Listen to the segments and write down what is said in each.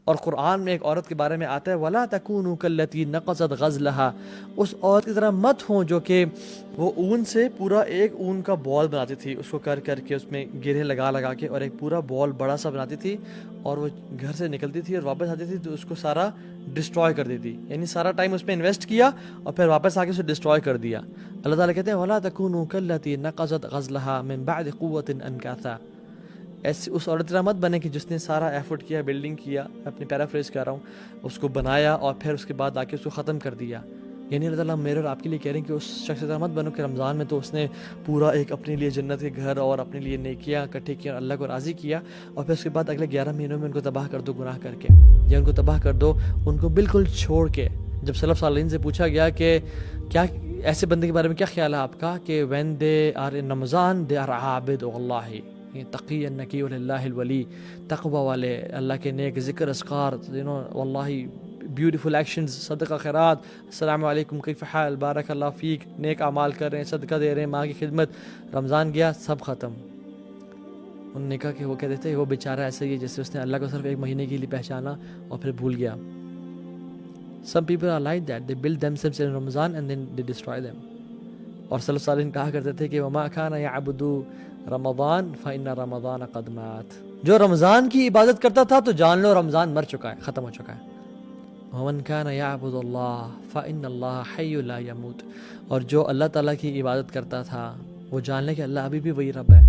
اور قرآن میں ایک عورت کے بارے میں آتا ہے وَلَا تَكُونُوا كَالَّتِي نَقَضَتْ غَزْلَهَا، اس عورت کی طرح مت ہوں جو کہ وہ اون سے پورا ایک اون کا بال بناتی تھی، اس کو کر کر کے اس میں گرے لگا لگا کے اور ایک پورا بال بڑا سا بناتی تھی، اور وہ گھر سے نکلتی تھی اور واپس آتی تھی تو اس کو سارا ڈسٹروائے کر دیتی، یعنی سارا ٹائم اس پہ انویسٹ کیا اور پھر واپس آ کے اسے ڈسٹروائے کر دیا۔ اللہ تعالیٰ کہتے ہیں وَلَا تَكُونُوا كَالَّتِي نَقَضَتْ غَزْلَهَا مِن بَعْدِ قُوَّةٍ أَنْكَاثًا، ایسی اس عورت طرح مت بنے کہ جس نے سارا ایفرٹ کیا، بلڈنگ کیا، میں اپنی پیرافریز کر رہا ہوں، اس کو بنایا اور پھر اس کے بعد آ کے اس کو ختم کر دیا۔ یعنی اللہ تعالیٰ میرے اور آپ کے لیے کہہ رہے ہیں کہ اس شخص طرح مت بنو کہ رمضان میں تو اس نے پورا ایک اپنے لیے جنت کے گھر اور اپنے لیے نیکیاں اکٹھے کیا اور اللہ کو راضی کیا، اور پھر اس کے بعد اگلے 11 مہینوں میں ان کو تباہ کر دو گناہ کر کے، یا ان کو تباہ کر دو ان کو بالکل چھوڑ کے۔ جب سلف صالحین سے پوچھا گیا کہ کیا ایسے بندے کے بارے میں کیا خیال ہے آپ کا کہ when they are in Ramadan they are عابد اللہ، تقی نقی اللہ الولی، تقوی والے، اللہ کے نیک ذکر اذکار، واللہ بیوٹیفل ایکشنز، صدقہ خیرات، السلام علیکم کیف حال، بارک اللہ فیک، نیک اعمال کر رہے ہیں، صدقہ دے رہے ہیں، ماں کی خدمت۔ رمضان گیا سب ختم۔ انہوں نے کہا کہ وہ کہتے تھے وہ بیچارہ ایسا ہی ہے جیسے اس نے اللہ کو صرف ایک مہینے کے لیے پہچانا اور پھر بھول گیا۔ Some people are like that, they build themselves in Ramadan and then they destroy them۔ اور سلف صالحین کہا کرتے تھے کہ وَمَا كَانَ يَعْبُدُ رَمَضَانَ فَإِنَّ رَمَضَانَ قَدْ مَاتَ، جو رمضان کی عبادت کرتا تھا تو جان لو رمضان مر چکا ہے، ختم ہو چکا ہے۔ وَمَنْ كَانَ يَعْبُدُ اللَّهَ فَإِنَّ اللَّهَ حَيٌّ لَا يَمُوتُ، اور جو اللہ تعالیٰ کی عبادت کرتا تھا وہ جان لے کہ اللہ ابھی بھی وہی رب ہے۔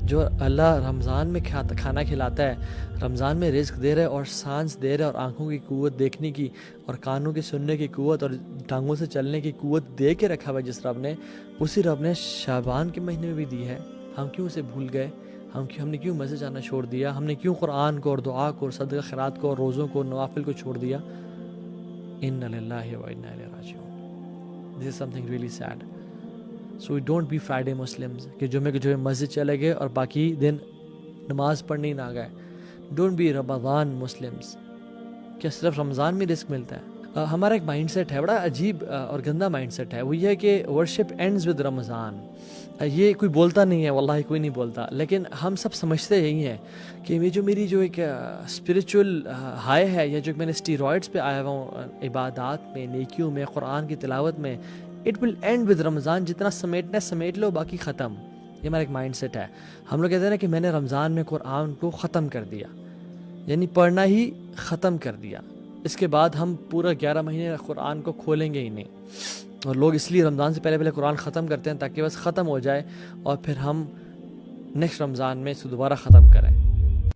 جو اللہ رمضان میں کھانا کھلاتا ہے، رمضان میں رزق دے رہا ہے اور سانس دے رہا ہے اور آنکھوں کی قوت دیکھنے کی اور کانوں کی سننے کی قوت اور ٹانگوں سے چلنے کی قوت دے کے رکھا ہوا ہے جس رب نے، اسی رب نے شعبان کے مہینے میں بھی دی ہے۔ ہم کیوں اسے بھول گئے؟ ہم نے کیوں مسجد جانا چھوڑ دیا؟ ہم نے کیوں قرآن کو اور دعا کو اور صدقہ خیرات کو اور روزوں کو نوافل کو چھوڑ دیا؟ اِنَّ لِلَّهِ وَإِنَّا إِلَيْهِ رَاجِعُونَ۔ This is something really sad. So we don't be Friday Muslims کہ جمعے کے جمعے مسجد چلے گئے اور باقی دن نماز پڑھنے نہ گئے۔ Don't be Ramadan Muslims کہ صرف رمضان میں رزق ملتا ہے۔ ہمارا ایک مائنڈ سیٹ ہے، بڑا عجیب اور گندا مائنڈ سیٹ ہے، وہ یہ ہے کہ ورشپ اینڈز ود رمضان۔ یہ کوئی بولتا نہیں ہے، واللہ کوئی نہیں بولتا، لیکن ہم سب سمجھتے یہی ہیں کہ میری جو ایک اسپریچول ہائی ہے، یا جو میں نے اسٹیرائڈس پہ آیا ہوا ہوں عبادات میں، نیکیوں میں، قرآن کی تلاوت میں، اٹ ول اینڈ ود رمضان، جتنا سمیٹنا ہے سمیٹ لو، باقی ختم۔ یہ ہمارا ایک مائنڈ سیٹ ہے۔ ہم لوگ کہتے ہیں نا کہ میں نے رمضان میں قرآن کو ختم کر دیا، یعنی پڑھنا ہی ختم کر دیا، اس کے بعد ہم پورا 11 مہینے قرآن کو کھولیں گے ہی نہیں۔ اور لوگ اس لیے رمضان سے پہلے قرآن ختم کرتے ہیں تاکہ بس ختم ہو جائے اور پھر ہم نیکسٹ رمضان میں اسے دوبارہ ختم کریں۔